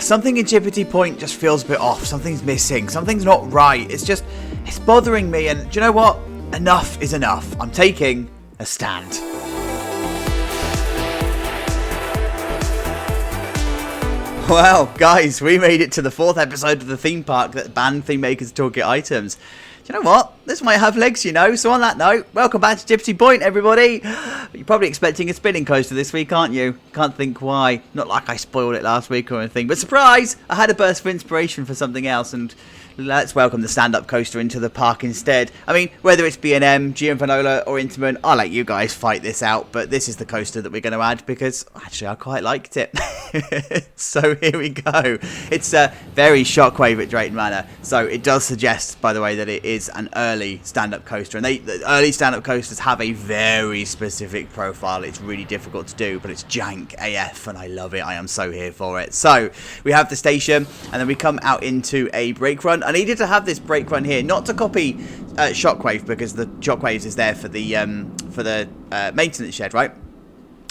something in Jibbity Point just feels a bit off. Something's missing. Something's not right. It's bothering me. And do you know what? Enough is enough. I'm taking a stand. Well, guys, we made it to the 4th episode of the theme park that banned Thememaker's Toolkit items. Do you know what? This might have legs, you know. So on that note, welcome back to Jibbity Point, everybody. You're probably expecting a spinning coaster this week, aren't you? Can't think why. Not like I spoiled it last week or anything. But surprise! I had a burst of inspiration for something else, and let's welcome the stand-up coaster into the park instead. I mean, whether it's B&M, Vanola, or Intamin, I'll let you guys fight this out. But this is the coaster that we're going to add because actually I quite liked it. So here we go. It's a very shockwave at Drayton Manor. So it does suggest, by the way, that it is an early stand-up coaster. And the early stand-up coasters have a very specific profile. It's really difficult to do, but it's jank AF, and I love it. I am so here for it. So we have the station, and then we come out into a brake run. I needed to have this brake run here, not to copy Shockwave, because the Shockwaves is there for the maintenance shed, right?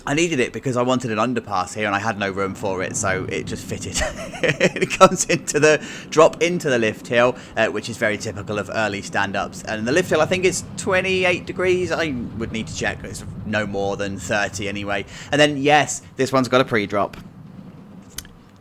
I needed it because I wanted an underpass here and I had no room for it, so it just fitted. It comes into the drop into the lift hill, which is very typical of early stand-ups. And the lift hill, I think, is 28 degrees. I would need to check. It's no more than 30 anyway. And then, yes, this one's got a pre-drop.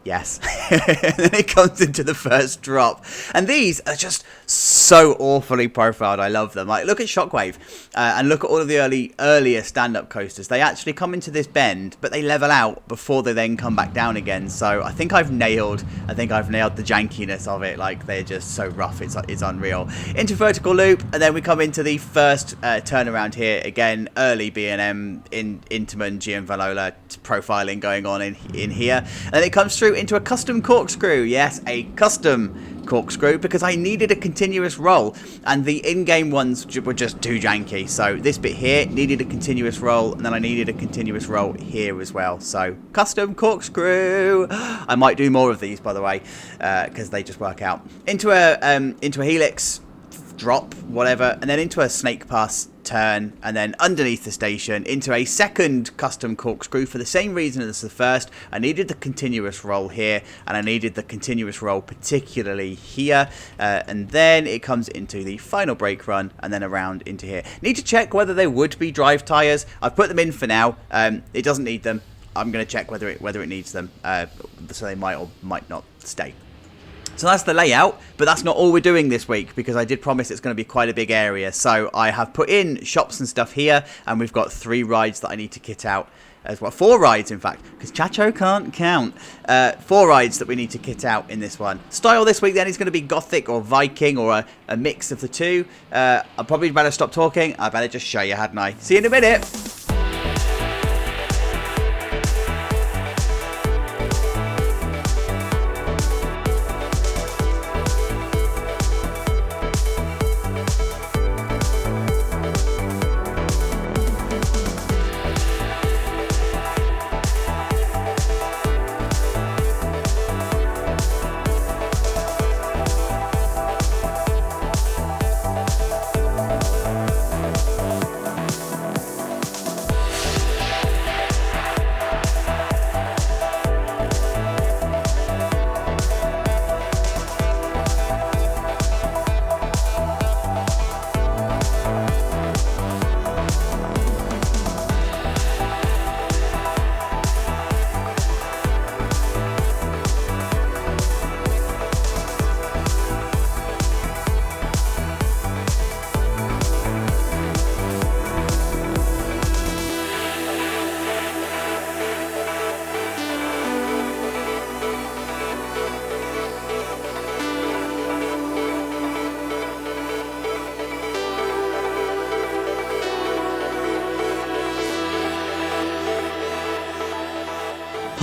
Yes. And then it comes into the first drop. And these are just so awfully profiled. I love them. Like, look at Shockwave and look at all of the earlier stand-up coasters. They actually come into this bend, but they level out before they then come back down again. So I think I've nailed the jankiness of it. Like, they're just so rough. It's unreal. Into vertical loop, and then we come into the first turnaround here. Again, early B&M, Intamin, Vanola profiling going on in here. And then it comes through into a custom corkscrew. Yes, a custom corkscrew, because I needed a continuous roll and the in-game ones were just too janky. So this bit here needed a continuous roll, and then I needed a continuous roll here as well. So custom corkscrew. I might do more of these, by the way, because they just work out. Into a helix drop, whatever, and then into a snake pass turn, and then underneath the station into a second custom corkscrew for the same reason as the first. I needed the continuous roll here, and I needed the continuous roll particularly here, and then it comes into the final brake run and then around into here. Need to check whether they would be drive tires. I've put them in for now. It doesn't need them. I'm going to check whether it needs them, so they might or might not stay. So that's the layout, but that's not all we're doing this week, because I did promise it's going to be quite a big area. So I have put in shops and stuff here, and we've got 3 rides that I need to kit out as well. 4 rides, in fact, because Chacho can't count. 4 rides that we need to kit out in this one. Style this week then is going to be Gothic or Viking, or a mix of the two. I'll probably better stop talking. I better just show you, hadn't I? See you in a minute.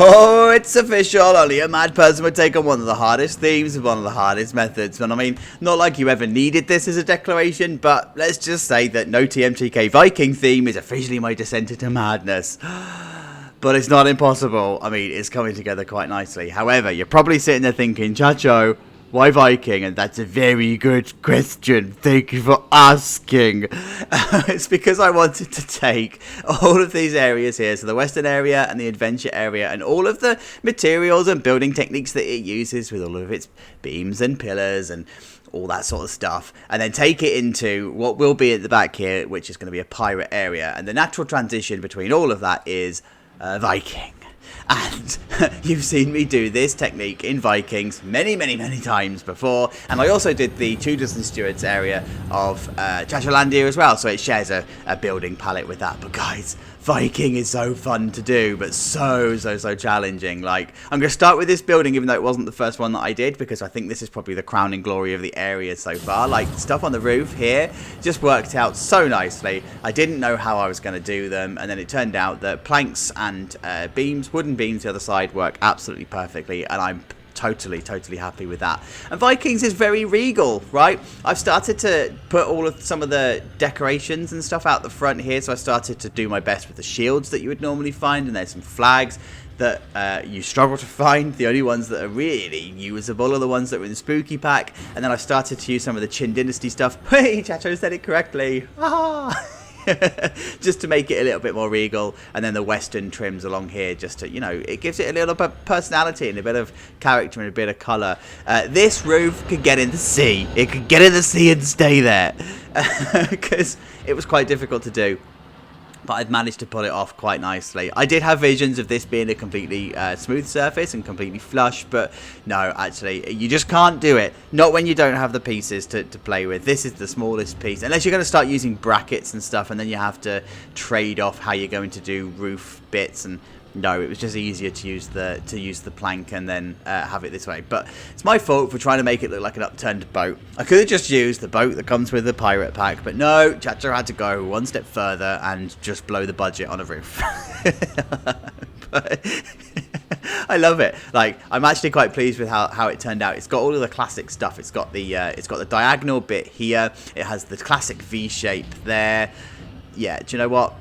Oh, it's official. Only a mad person would take on one of the hardest themes with one of the hardest methods. And I mean, not like you ever needed this as a declaration, but let's just say that no TMTK Viking theme is officially my descent into madness. But it's not impossible. I mean, it's coming together quite nicely. However, you're probably sitting there thinking, Chacho, Why Viking? And that's a very good question. Thank you for asking. It's because I wanted to take all of these areas here, so the western area and the adventure area, and all of the materials and building techniques that it uses with all of its beams and pillars and all that sort of stuff, and then take it into what will be at the back here, which is going to be a pirate area. And the natural transition between all of that is Viking. And you've seen me do this technique in Vikings many, many, many times before. And I also did the Tudors and Stuarts area of Chacho as well. So it shares a building palette with that. But guys, Viking is so fun to do, but so challenging. Like, I'm going to start with this building, even though it wasn't the first one that I did, because I think this is probably the crowning glory of the area so far. Like, stuff on the roof here just worked out so nicely. I didn't know how I was going to do them, and then it turned out that planks and beams, wooden beams the other side, work absolutely perfectly, and I'm totally happy with that. And Vikings is very regal, right? I've started to put some of the decorations and stuff out the front here, so I started to do my best with the shields that you would normally find, and there's some flags that you struggle to find. The only ones that are really usable are the ones that were in the spooky pack. And then I started to use some of the Qin Dynasty stuff. Hey, Chacho said it correctly. Just to make it a little bit more regal. And then the western trims along here, just to, you know, it gives it a little bit of personality and a bit of character and a bit of colour. This roof could get in the sea. It could get in the sea and stay there, because it was quite difficult to do. But I've managed to pull it off quite nicely. I did have visions of this being a completely smooth surface and completely flush, but no, actually, you just can't do it. Not when you don't have the pieces to play with. This is the smallest piece, unless you're going to start using brackets and stuff, and then you have to trade off how you're going to do roof bits. And no, it was just easier to use the plank and then have it this way. But it's my fault for trying to make it look like an upturned boat. I could have just used the boat that comes with the pirate pack, but no, Chacho had to go one step further and just blow the budget on a roof. But I love it. Like, I'm actually quite pleased with how it turned out. It's got all of the classic stuff. It's got the diagonal bit here. It has the classic V shape there. Yeah, do you know what?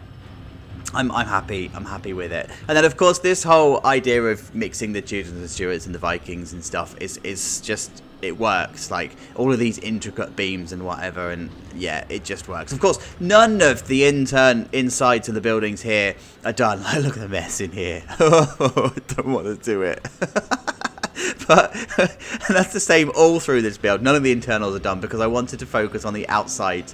I'm happy. I'm happy with it. And then, of course, this whole idea of mixing the Tudors and the Stuarts and the Vikings and stuff is just, it works. Like, all of these intricate beams and whatever, and yeah, it just works. Of course, none of the insides of the buildings here are done. Look at the mess in here. I don't want to do it. But that's the same all through this build. None of the internals are done because I wanted to focus on the outsides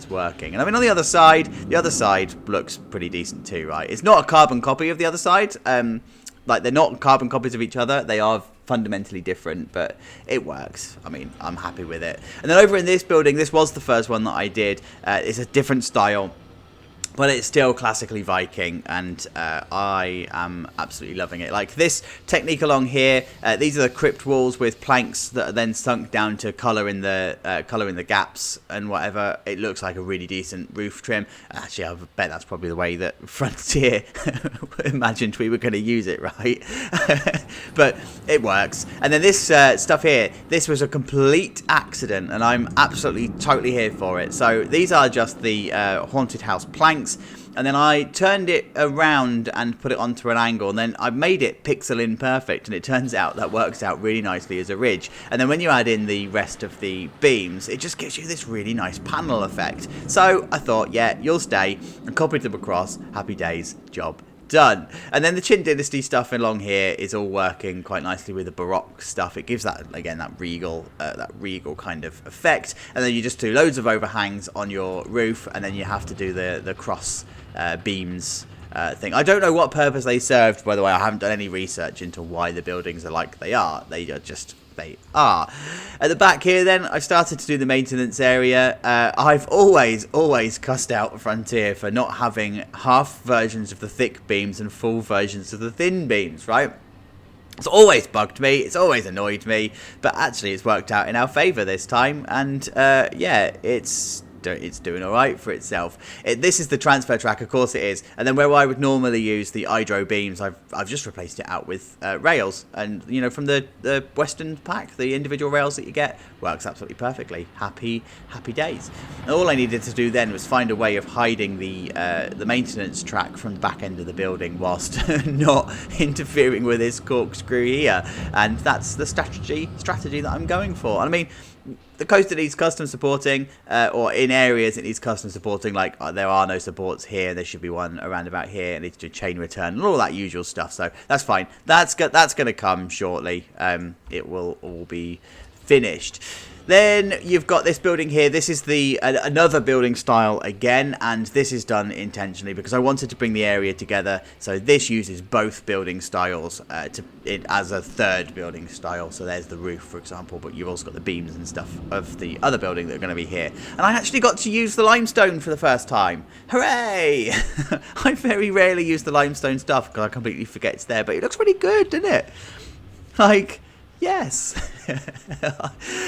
working. And I mean, on the other side looks pretty decent too, right? It's not a carbon copy of the other side. Like, they're not carbon copies of each other. They are fundamentally different, but it works. I mean, I'm happy with it. And then over in this building, this was the first one that I did. It's a different style, but it's still classically Viking, and I am absolutely loving it. Like, this technique along here, these are the crypt walls with planks that are then sunk down to colour in the gaps and whatever. It looks like a really decent roof trim. Actually, I bet that's probably the way that Frontier imagined we were going to use it, right? But it works. And then this stuff here, this was a complete accident, and I'm absolutely totally here for it. So these are just the haunted house planks. And then I turned it around and put it onto an angle, and then I made it pixel in perfect, and it turns out that works out really nicely as a ridge. And then when you add in the rest of the beams, it just gives you this really nice panel effect. So I thought, yeah, you'll stay, and copied them across. Happy days, job done. And then the Qin Dynasty stuff along here is all working quite nicely with the Baroque stuff. It gives that, again, that regal kind of effect. And then you just do loads of overhangs on your roof, and then you have to do the cross beams thing. I don't know what purpose they served, by the way. I haven't done any research into why the buildings are like they are. They are. At the back here, then, I started to do the maintenance area. I've always cussed out Frontier for not having half versions of the thick beams and full versions of the thin beams, right? It's always bugged me, it's always annoyed me, but actually it's worked out in our favour this time, and yeah, it's it's doing all right for itself. This is the transfer track, of course it is. And then where I would normally use the hydro beams, I've just replaced it out with rails. And you know, from the Western pack, the individual rails that you get works absolutely perfectly. Happy days. And all I needed to do then was find a way of hiding the maintenance track from the back end of the building whilst not interfering with this corkscrew here. And that's the strategy that I'm going for. And I mean, the coaster needs custom supporting, or in areas it needs custom supporting, like there are no supports here, there should be one around about here, and it's a chain return and all that usual stuff, so that's fine. That's going to come shortly. It will all be finished. Then you've got this building here. This is another building style again, and this is done intentionally because I wanted to bring the area together. So this uses both building styles as a third building style. So there's the roof, for example, but you've also got the beams and stuff of the other building that are going to be here. And I actually got to use the limestone for the first time. Hooray! I very rarely use the limestone stuff because I completely forget it's there, but it looks pretty good, doesn't it? Like, yes.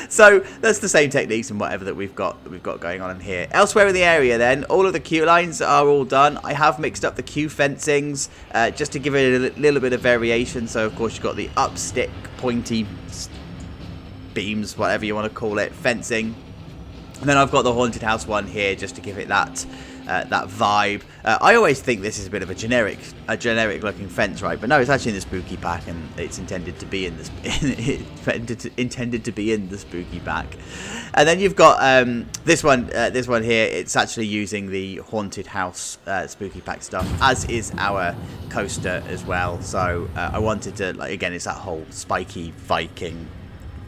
So that's the same techniques and whatever that we've got going on in here. Elsewhere in the area then, all of the queue lines are all done. I have mixed up the queue fencings just to give it a little bit of variation. So of course you've got the up stick pointy beams, whatever you want to call it, fencing. And then I've got the haunted house one here just to give it that vibe. I always think this is a bit of a generic looking fence, right? But no, it's actually in the spooky pack, and it's intended to be in this intended to be in the spooky pack. And then you've got this one here. It's actually using the haunted house spooky pack stuff, as is our coaster as well. So I wanted to, like, again, it's that whole spiky Viking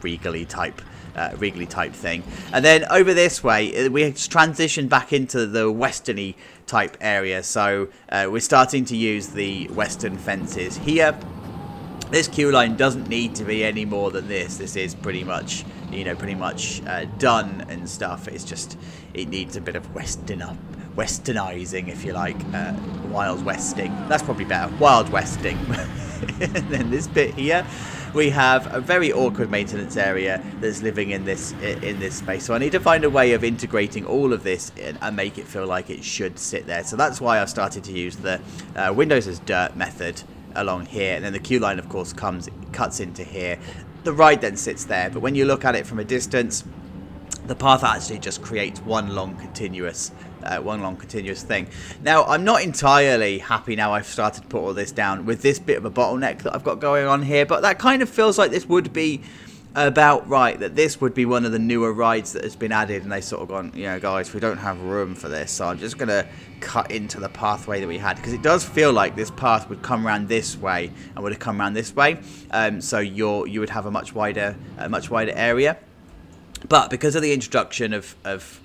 regally type thing. And then over this way we transitioned back into the westerny type area, so we're starting to use the western fences here. This queue line doesn't need to be any more than this. This is pretty much done and stuff. It's just, it needs a bit of westernizing, if you like. Wild westing, that's probably better. Wild westing. And then this bit here, we have a very awkward maintenance area that's living in this space. So I need to find a way of integrating all of this and make it feel like it should sit there. So that's why I've started to use the Windows as dirt method along here. And then the queue line, of course, cuts into here. The ride then sits there. But when you look at it from a distance, the path actually just creates one long continuous thing. Now, I'm not entirely happy now I've started to put all this down with this bit of a bottleneck that I've got going on here, but that kind of feels like this would be about right, that this would be one of the newer rides that has been added, and they sort of gone, you know, guys, we don't have room for this, so I'm just going to cut into the pathway that we had, because it does feel like this path would come around this way and would have come around this way, so you would have a much wider area. But because of the introduction of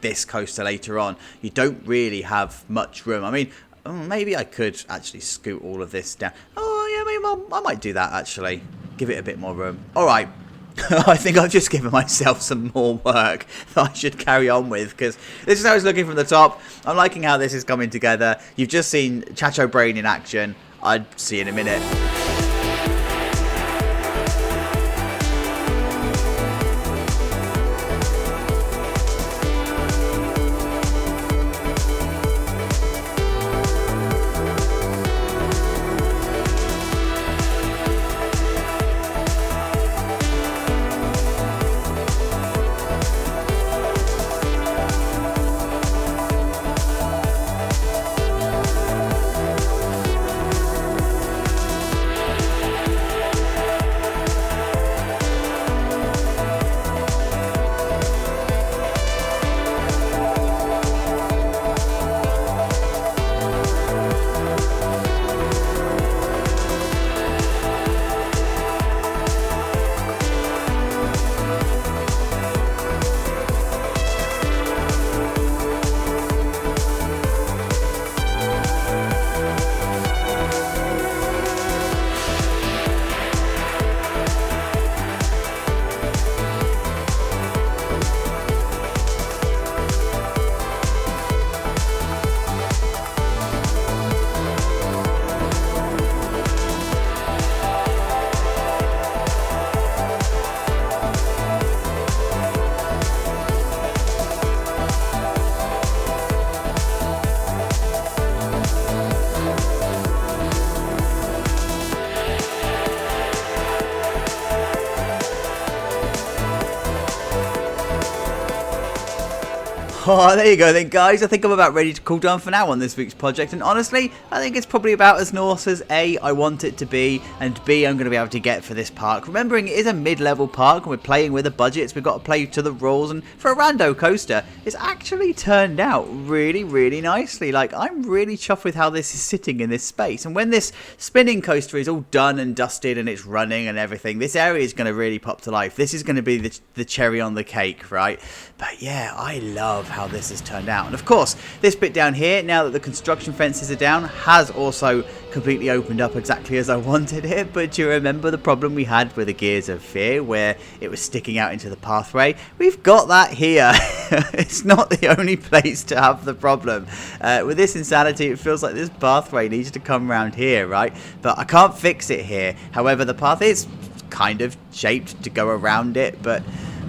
this coaster later on, you don't really have much room. I mean, maybe I could actually scoot all of this down. Oh yeah, maybe I might do that actually. Give it a bit more room. Alright. I think I've just given myself some more work that I should carry on with, because this is how it's looking from the top. I'm liking how this is coming together. You've just seen Chacho Brain in action. I'd see you in a minute. Oh, there you go then, guys. I think I'm about ready to cool down for now on this week's project. And honestly, I think it's probably about as Norse as A, I want it to be, and B, I'm going to be able to get for this park. Remembering it is a mid-level park and we're playing with the budgets, we've got to play to the rules. And for a rando coaster, it's actually turned out really, really nicely. Like, I'm really chuffed with how this is sitting in this space. And when this spinning coaster is all done and dusted and it's running and everything, this area is going to really pop to life. This is going to be the cherry on the cake, right? But yeah, I love how this has turned out. And of course, this bit down here, now that the construction fences are down, has also completely opened up exactly as I wanted it. But do you remember the problem we had with the Gears of Fear, where it was sticking out into the pathway? We've got that here. It's not the only place to have the problem. With this Insanity, it feels like this pathway needs to come around here, right? But I can't fix it here. However, the path is kind of shaped to go around it, but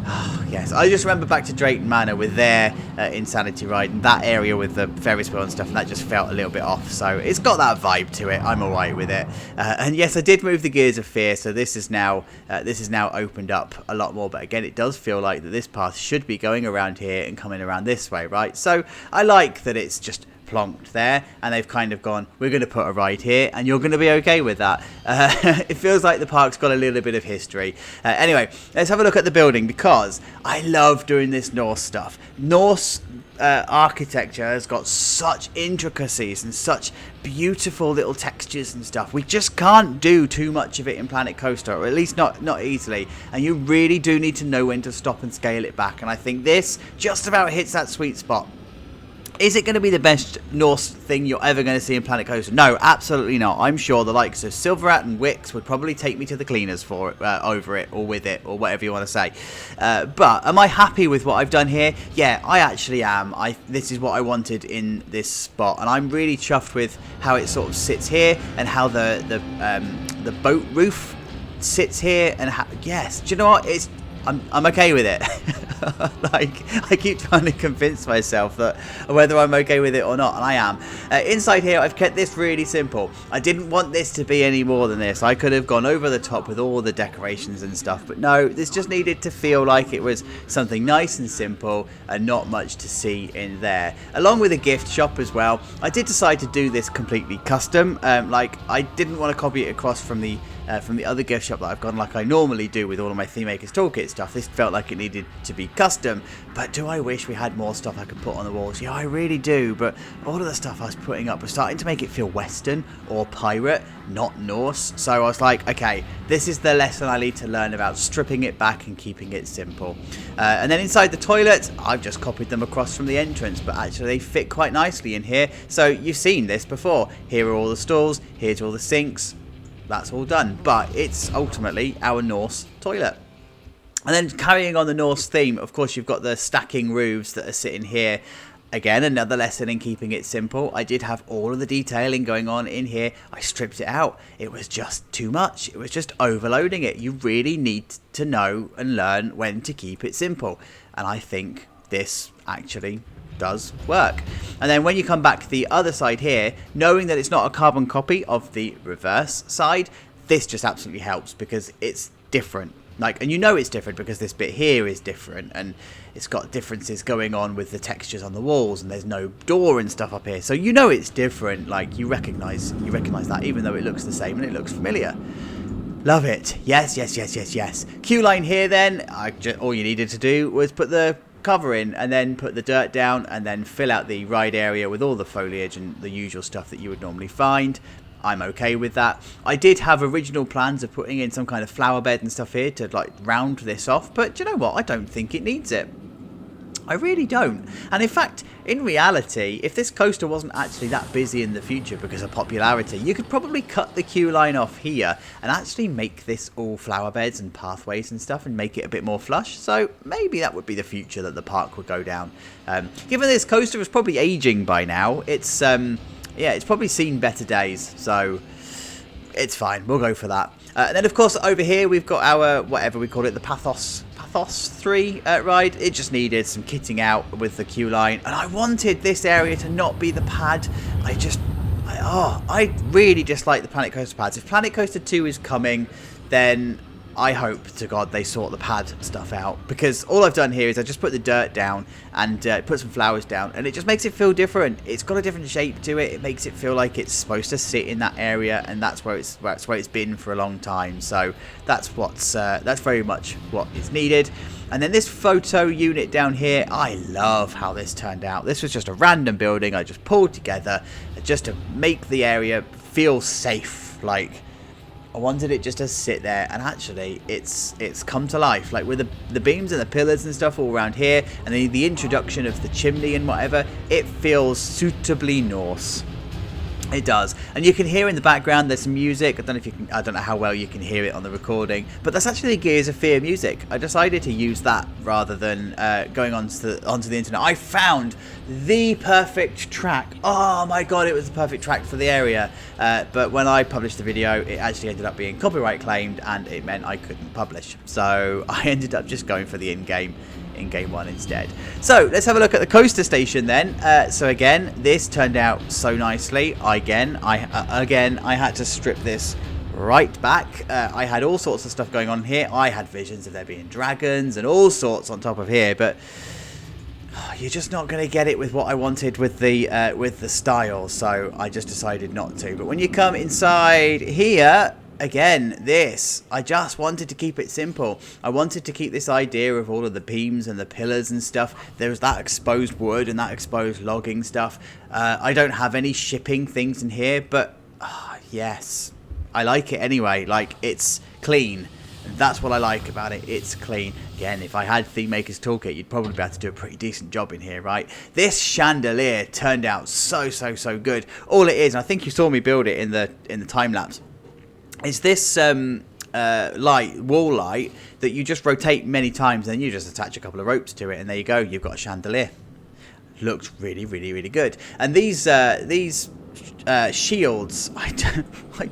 oh, yes, I just remember back to Drayton Manor with their Insanity ride, and that area with the Ferris wheel and stuff, and that just felt a little bit off. So it's got that vibe to it. I'm alright with it. And yes, I did move the Gears of Fear, so this is now opened up a lot more. But again, it does feel like that this path should be going around here and coming around this way, right? So I like that it's just plonked there, and they've kind of gone, we're going to put a ride here and you're going to be okay with that. It feels like the park's got a little bit of history. Anyway, let's have a look at the building, because I love doing this Norse stuff. Norse architecture has got such intricacies and such beautiful little textures and stuff. We just can't do too much of it in Planet Coaster, or at least not easily, and you really do need to know when to stop and scale it back, and I think this just about hits that sweet spot. Is it going to be the best Norse thing you're ever going to see in Planet Coaster? No, absolutely not. I'm sure the likes of Silverat and Wix would probably take me to the cleaners for it, over it, or with it, or whatever you want to say. But am I happy with what I've done here? Yeah, I actually am. This is what I wanted in this spot, and I'm really chuffed with how it sort of sits here, and how the boat roof sits here, and how, yes, do you know what? I'm okay with it. Like, I keep trying to convince myself that whether I'm okay with it or not, and I am. Inside here, I've kept this really simple. I didn't want this to be any more than this. I could have gone over the top with all the decorations and stuff, but no, this just needed to feel like it was something nice and simple and not much to see in there. Along with a gift shop as well, I did decide to do this completely custom. Like, I didn't want to copy it across from the other gift shop that I've gone like I normally do with all of my Thememaker's Toolkit stuff. This felt like it needed to be custom, but do I wish we had more stuff I could put on the walls? Yeah, I really do, but all of the stuff I was putting up was starting to make it feel Western or pirate, not Norse. So I was like, okay, this is the lesson I need to learn about stripping it back and keeping it simple. And then inside the toilets, I've just copied them across from the entrance, but actually they fit quite nicely in here. So you've seen this before. Here are all the stalls, here's all the sinks. That's all done, but it's ultimately our Norse toilet. And then carrying on the Norse theme, of course, you've got the stacking roofs that are sitting here. Again, another lesson in keeping it simple. I did have all of the detailing going on in here. I stripped it out. It was just too much. It was just overloading it. You really need to know and learn when to keep it simple. And I think this actually does work. And then when you come back the other side here, knowing that it's not a carbon copy of the reverse side, this just absolutely helps because it's different. Like, and you know it's different because this bit here is different, and it's got differences going on with the textures on the walls, and there's no door and stuff up here, so you know it's different. Like, you recognize that, even though it looks the same and it looks familiar. Love it. Yes. Queue line here then, all you needed to do was put the cover in and then put the dirt down and then fill out the ride area with all the foliage and the usual stuff that you would normally find. I'm okay with that. I did have original plans of putting in some kind of flower bed and stuff here to like round this off, but do you know what? I don't think it needs it. I really don't. And in fact, in reality, if this coaster wasn't actually that busy in the future because of popularity, you could probably cut the queue line off here and actually make this all flower beds and pathways and stuff and make it a bit more flush. So maybe that would be the future that the park would go down. Given this coaster is probably aging by now, it's probably seen better days, so it's fine. We'll go for that. And then, of course, over here we've got our, whatever we call it, the Pathos 3 ride. It just needed some kitting out with the queue line, and I wanted this area to not be the pad. I really dislike the Planet Coaster pads. If Planet Coaster 2 is coming, then I hope to God they sort the pad stuff out, because all I've done here is I just put the dirt down and put some flowers down, and it just makes it feel different. It's got a different shape to it. It makes it feel like it's supposed to sit in that area, and that's where it's been for a long time. So that's very much what is needed. And then this photo unit down here, I love how this turned out. This was just a random building I just pulled together just to make the area feel safe. Like, I wanted it just to sit there, and actually it's come to life, like with the beams and the pillars and stuff all around here, and then the introduction of the chimney and whatever. It feels suitably Norse. It does, and you can hear in the background there's some music. I don't know how well you can hear it on the recording, but that's actually Gears of Fear music. I decided to use that rather than going onto the internet. I found the perfect track. Oh my god, it was the perfect track for the area. But when I published the video, it actually ended up being copyright claimed, and it meant I couldn't publish. So I ended up just going for the in-game one instead. So let's have a look at the coaster station then. So again, this turned out so nicely. I had to strip this right back. I had all sorts of stuff going on here. I had visions of there being dragons and all sorts on top of here, but you're just not going to get it with what I wanted with the style. So I just decided not to. But when you come inside here, again, I just wanted to keep it simple. I wanted to keep this idea of all of the beams and the pillars and stuff. There was that exposed wood and that exposed logging stuff. I don't have any shipping things in here, but yes, I like it anyway. Like, it's clean. That's what I like about it. It's clean. Again, if I had Thememaker's Toolkit, you'd probably be able to do a pretty decent job in here, right? This chandelier turned out so good. All it is, and I think you saw me build it in the time lapse, is this wall light that you just rotate many times, and then you just attach a couple of ropes to it, and there you go. You've got a chandelier. Looks really good. And these shields, I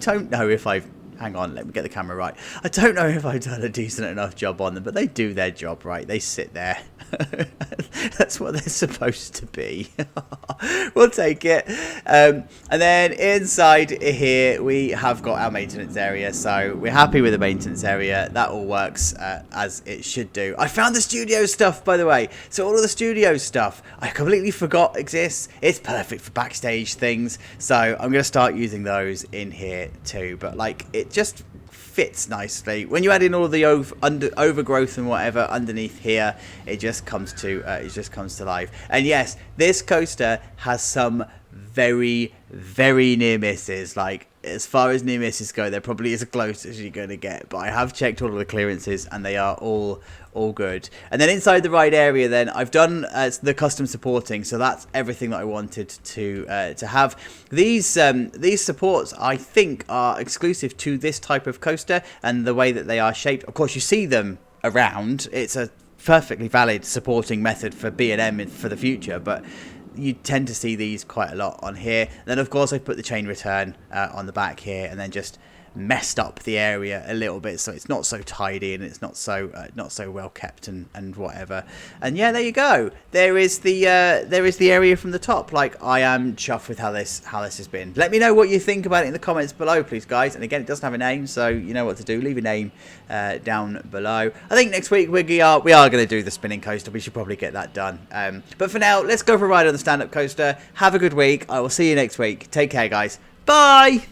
don't know if I've... Hang on, let me get the camera right. I don't know if I've done a decent enough job on them, but they do their job right. They sit there. That's what they're supposed to be. We'll take it. And then inside here, we have got our maintenance area. So we're happy with the maintenance area. That all works as it should do. I found the studio stuff, by the way. So all of the studio stuff, I completely forgot exists. It's perfect for backstage things. So I'm going to start using those in here too. But like, it just fits nicely. When you add in all of the overgrowth and whatever underneath here, it just comes to life. And yes, this coaster has some very near misses. Like, as far as near misses go, they're probably as close as you're going to get. But I have checked all of the clearances, and they are all good. And then inside the ride area, then I've done the custom supporting, so that's everything that I wanted to have. These supports, I think, are exclusive to this type of coaster and the way that they are shaped. Of course, you see them around. It's a perfectly valid supporting method for B&M for the future, but you tend to see these quite a lot on here. And then, of course, I put the chain return on the back here, and then just messed up the area a little bit so it's not so tidy and it's not so well kept and whatever. And yeah, there you go. There is the area from the top. Like, I am chuffed with how this has been. Let me know what you think about it in the comments below, please, guys. And again, it doesn't have a name, so you know what to do. Leave a name down below. I think next week we are going to do the spinning coaster. We should probably get that done. But for now, let's go for a ride on the stand-up coaster. Have a good week. I will see you next week. Take care, guys. Bye.